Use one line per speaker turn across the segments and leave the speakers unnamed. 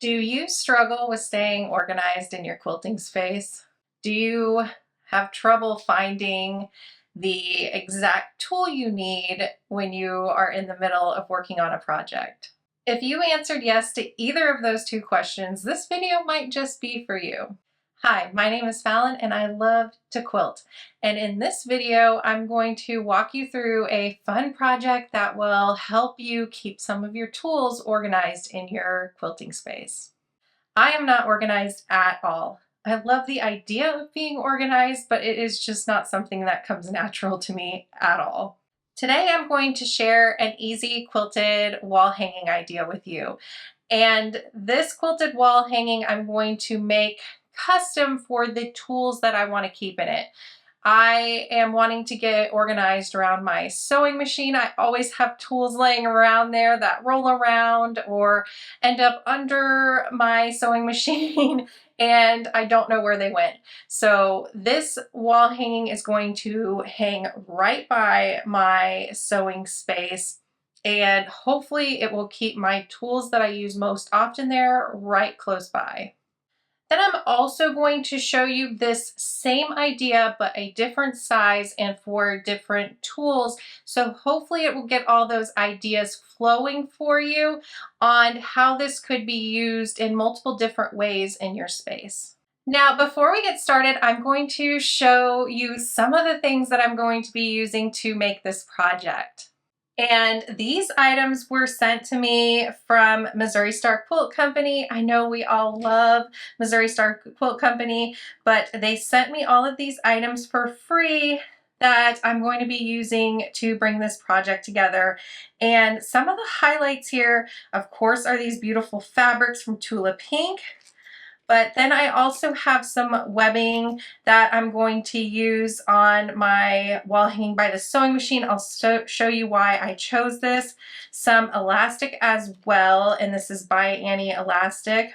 Do you struggle with staying organized in your quilting space? Do you have trouble finding the exact tool you need when you are in the middle of working on a project? If you answered yes to either of those two questions, this video might just be for you. Hi, my name is Fallon and I love to quilt. And in this video, I'm going to walk you through a fun project that will help you keep some of your tools organized in your quilting space. I am not organized at all. I love the idea of being organized, but it is just not something that comes natural to me at all. Today I'm going to share an easy quilted wall hanging idea with you. And this quilted wall hanging I'm going to make custom for the tools that I want to keep in it. I am wanting to get organized around my sewing machine. I always have tools laying around there that roll around or end up under my sewing machine and I don't know where they went. So this wall hanging is going to hang right by my sewing space, and hopefully it will keep my tools that I use most often there right close by. Then I'm also going to show you this same idea, but a different size and for different tools. So hopefully it will get all those ideas flowing for you on how this could be used in multiple different ways in your space. Now, before we get started, I'm going to show you some of the things that I'm going to be using to make this project. And these items were sent to me from Missouri Star Quilt Company. I know we all love Missouri Star Quilt Company, but they sent me all of these items for free that I'm going to be using to bring this project together. And some of the highlights here, of course, are these beautiful fabrics from Tula Pink. But then I also have some webbing that I'm going to use on my wall hanging by the sewing machine. I'll show you why I chose this. Some elastic as well, and this is by Annie Elastic.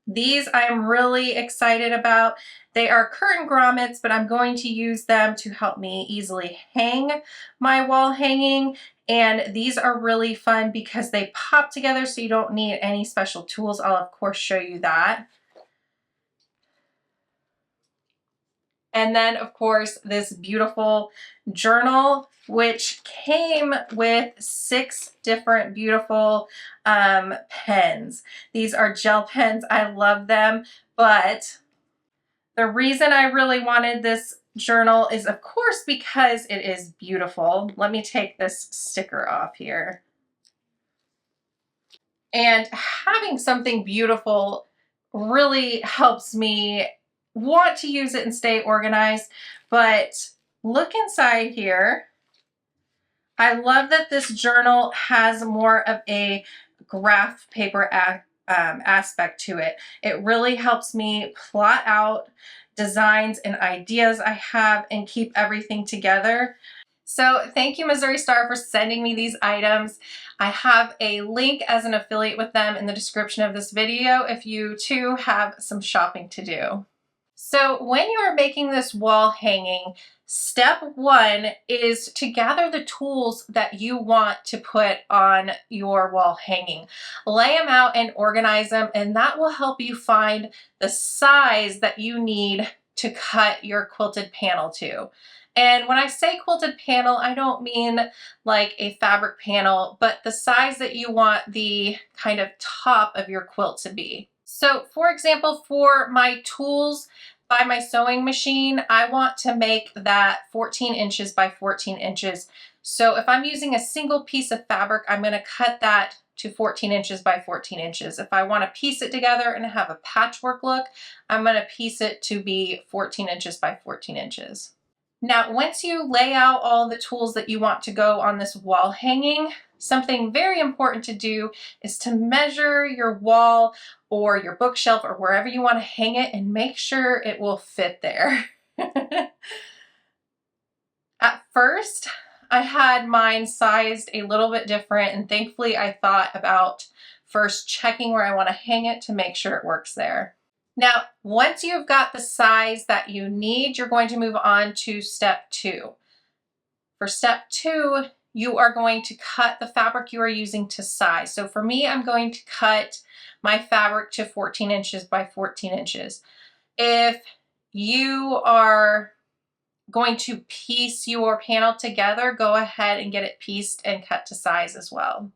These I'm really excited about. They are curtain grommets, but I'm going to use them to help me easily hang my wall hanging. And these are really fun because they pop together so you don't need any special tools. I'll of course show you that. And then of course this beautiful journal, which came with 6 different beautiful pens. These are gel pens. I love them, but the reason I really wanted this journal is of course because it is beautiful. Let me take this sticker off here. And having something beautiful really helps me want to use it and stay organized. But look inside here. I love that this journal has more of a graph paper aspect to it. It really helps me plot out designs and ideas I have and keep everything together. So thank you, Missouri Star, for sending me these items. I have a link as an affiliate with them in the description of this video if you too have some shopping to do. So when you are making this wall hanging, step 1 is to gather the tools that you want to put on your wall hanging. Lay them out and organize them, and that will help you find the size that you need to cut your quilted panel to. And when I say quilted panel, I don't mean like a fabric panel, but the size that you want the kind of top of your quilt to be. So for example, for my tools by my sewing machine, I want to make that 14 inches by 14 inches. So if I'm using a single piece of fabric, I'm going to cut that to 14 inches by 14 inches. If I want to piece it together and have a patchwork look, I'm going to piece it to be 14 inches by 14 inches. Now, once you lay out all the tools that you want to go on this wall hanging, something very important to do is to measure your wall or your bookshelf or wherever you want to hang it and make sure it will fit there. At first, I had mine sized a little bit different, and thankfully I thought about first checking where I want to hang it to make sure it works there. Now, once you've got the size that you need, you're going to move on to step 2. For step 2, you are going to cut the fabric you are using to size. So for me, I'm going to cut my fabric to 14 inches by 14 inches. If you are going to piece your panel together, go ahead and get it pieced and cut to size as well.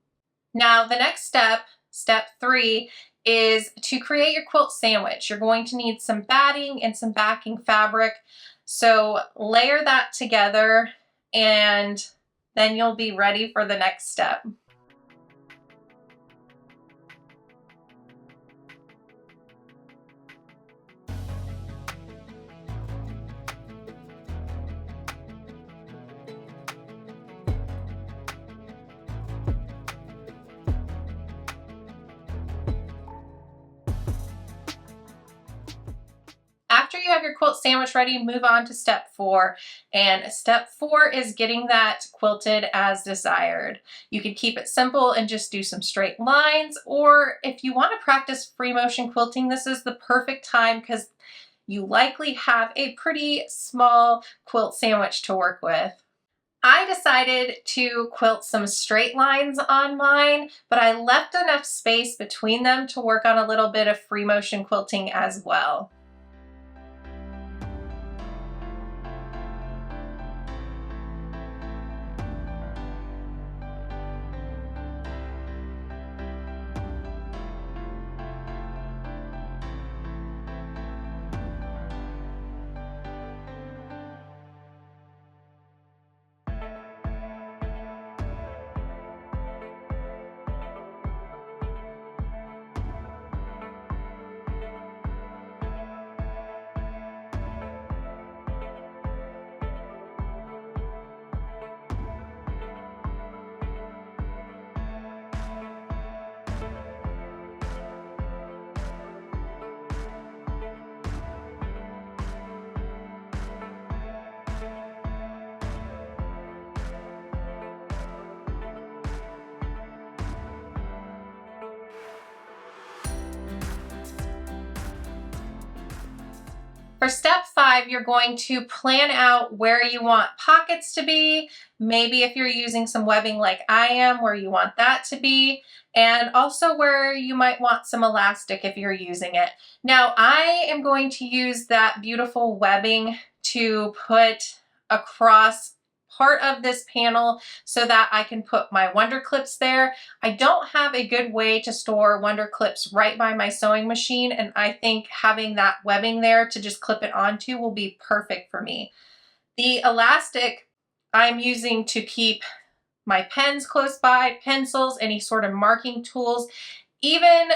Now the next step, step 3, is to create your quilt sandwich. You're going to need some batting and some backing fabric. So layer that together and then you'll be ready for the next step. After you have your quilt sandwich ready, move on to step 4. And step 4 is getting that quilted as desired. You can keep it simple and just do some straight lines, or if you want to practice free motion quilting, this is the perfect time because you likely have a pretty small quilt sandwich to work with. I decided to quilt some straight lines on mine, but I left enough space between them to work on a little bit of free motion quilting as well. For step 5, you're going to plan out where you want pockets to be, maybe if you're using some webbing like I am, where you want that to be, and also where you might want some elastic if you're using it. Now, I am going to use that beautiful webbing to put across part of this panel so that I can put my wonder clips there. I don't have a good way to store wonder clips right by my sewing machine, and I think having that webbing there to just clip it onto will be perfect for me. The elastic I'm using to keep my pens close by, pencils, any sort of marking tools, even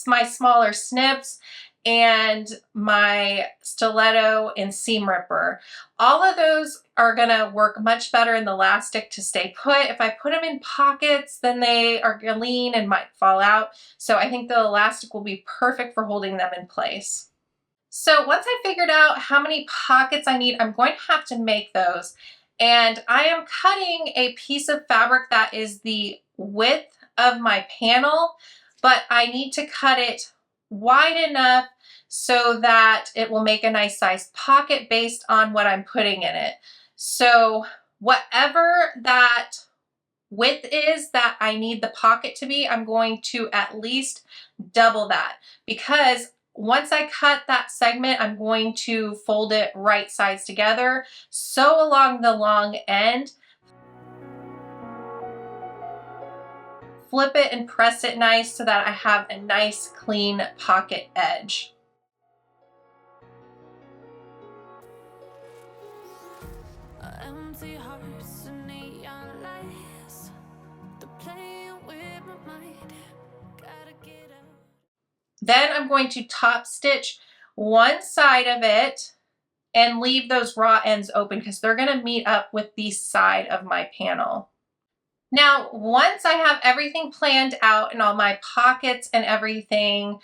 my smaller snips, and my stiletto and seam ripper. All of those are gonna work much better in the elastic to stay put. If I put them in pockets, then they are gonna lean and might fall out. So I think the elastic will be perfect for holding them in place. So once I figured out how many pockets I need, I'm going to have to make those. And I am cutting a piece of fabric that is the width of my panel, but I need to cut it wide enough so that it will make a nice sized pocket based on what I'm putting in it. So whatever that width is that I need the pocket to be, I'm going to at least double that, because once I cut that segment, I'm going to fold it right sides together, sew along the long end, flip it and press it nice so that I have a nice clean pocket edge. Then I'm going to top stitch one side of it and leave those raw ends open because they're going to meet up with the side of my panel. Now, once I have everything planned out and all my pockets and everything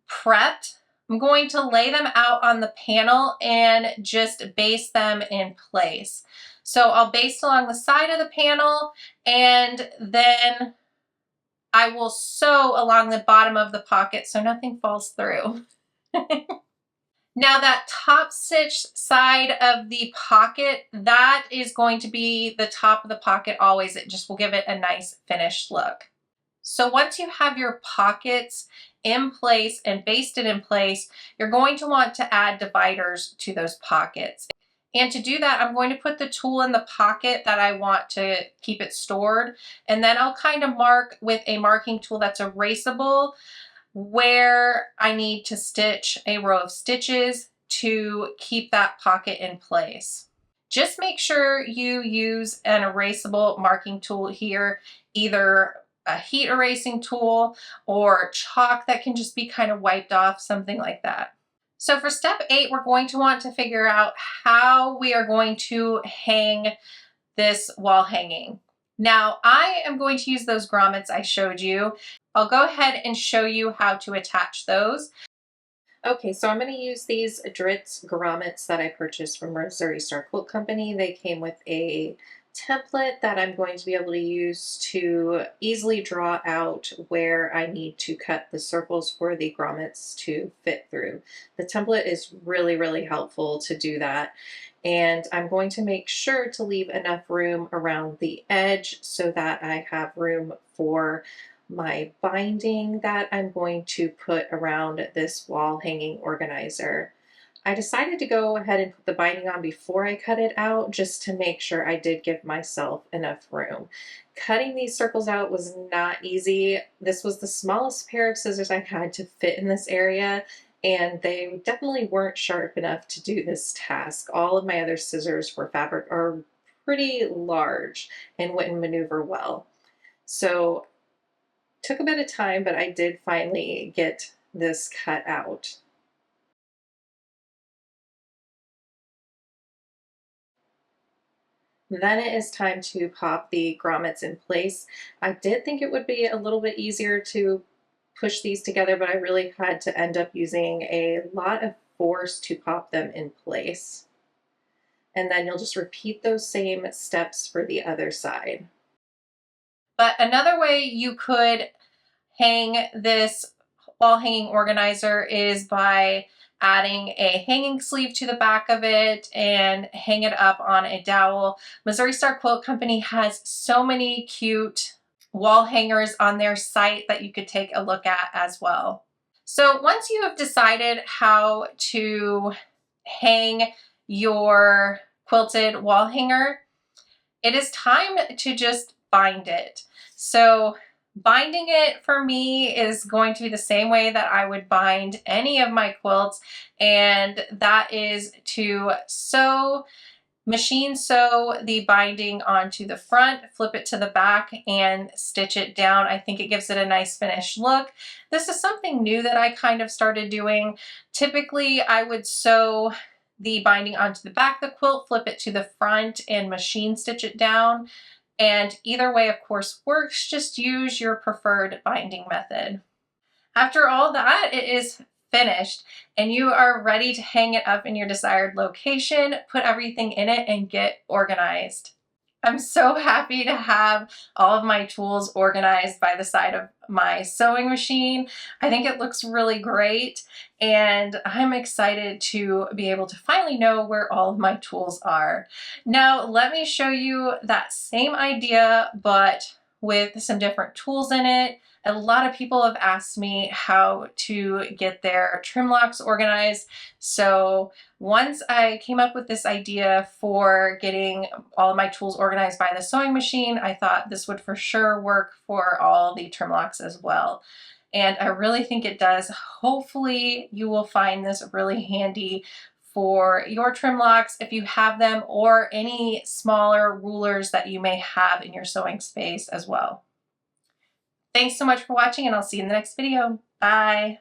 prepped, I'm going to lay them out on the panel and just baste them in place. So I'll baste along the side of the panel, and then I will sew along the bottom of the pocket so nothing falls through. Now that top stitch side of the pocket, that is going to be the top of the pocket always. It just will give it a nice finished look. So once you have your pockets in place and basted in place, you're going to want to add dividers to those pockets. And to do that, I'm going to put the tool in the pocket that I want to keep it stored. And then I'll kind of mark with a marking tool that's erasable where I need to stitch a row of stitches to keep that pocket in place. Just make sure you use an erasable marking tool here, either a heat erasing tool or chalk that can just be kind of wiped off, something like that. So for step 8, we're going to want to figure out how we are going to hang this wall hanging. Now I am going to use those grommets I showed you. I'll go ahead and show you how to attach those. Okay, so I'm going to use these Dritz grommets that I purchased from Missouri Star Quilt Company. They came with a template that I'm going to be able to use to easily draw out where I need to cut the circles for the grommets to fit through. The template is really, really helpful to do that. And I'm going to make sure to leave enough room around the edge so that I have room for my binding that I'm going to put around this wall hanging organizer. I decided to go ahead and put the binding on before I cut it out just to make sure I did give myself enough room. Cutting these circles out was not easy. This was the smallest pair of scissors I had to fit in this area, and they definitely weren't sharp enough to do this task. All of my other scissors for fabric are pretty large and wouldn't maneuver well. So took a bit of time, but I did finally get this cut out. Then it is time to pop the grommets in place. I did think it would be a little bit easier to push these together, but I really had to end up using a lot of force to pop them in place. And then you'll just repeat those same steps for the other side. But another way you could hang this wall hanging organizer is by adding a hanging sleeve to the back of it and hang it up on a dowel. Missouri Star Quilt Company has so many cute wall hangers on their site that you could take a look at as well. So once you have decided how to hang your quilted wall hanger, it is time to just bind it. So binding it for me is going to be the same way that I would bind any of my quilts, and that is to machine sew the binding onto the front, flip it to the back, and stitch it down. I think it gives it a nice finished look. This is something new that I kind of started doing. Typically, I would sew the binding onto the back of the quilt, flip it to the front, and machine stitch it down. And either way, of course, works. Just use your preferred binding method. After all that, it is finished and you are ready to hang it up in your desired location, put everything in it, and get organized. I'm so happy to have all of my tools organized by the side of my sewing machine. I think it looks really great, and I'm excited to be able to finally know where all of my tools are. Now, let me show you that same idea, but with some different tools in it. A lot of people have asked me how to get their trim locks organized. So once I came up with this idea for getting all of my tools organized by the sewing machine, I thought this would for sure work for all the trim locks as well. And I really think it does. Hopefully you will find this really handy for your trim locks if you have them, or any smaller rulers that you may have in your sewing space as well. Thanks so much for watching, and I'll see you in the next video. Bye.